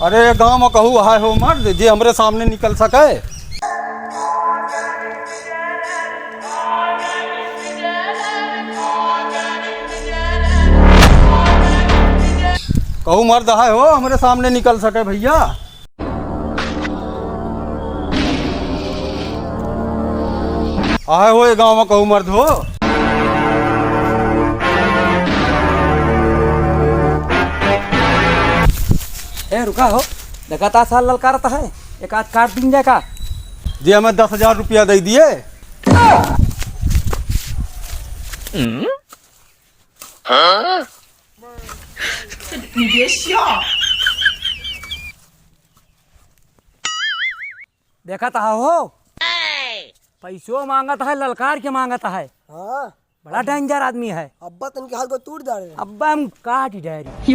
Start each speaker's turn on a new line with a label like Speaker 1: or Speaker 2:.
Speaker 1: अरे गाँव में कहू हाय हो मर्द जे हमरे सामने निकल सके। कहू मर्द हाय हो हमरे सामने निकल सके भैया। आए हो ये गाँव में कहू मर्द हो।
Speaker 2: ए रुका हो, लगातार साल ललकारता है, एक आध काट दिन जाए का।
Speaker 1: जी हमें 10,000 रुपया दे दिए।
Speaker 2: देखा था हो, पैसों मांगता है, ललकार के मांगता है।
Speaker 3: हाँ
Speaker 2: बड़ा डेंजर आदमी है।
Speaker 3: अब्बा तनके हाथ को तोड़ डाले।
Speaker 2: अब्बा हम काट डायरी।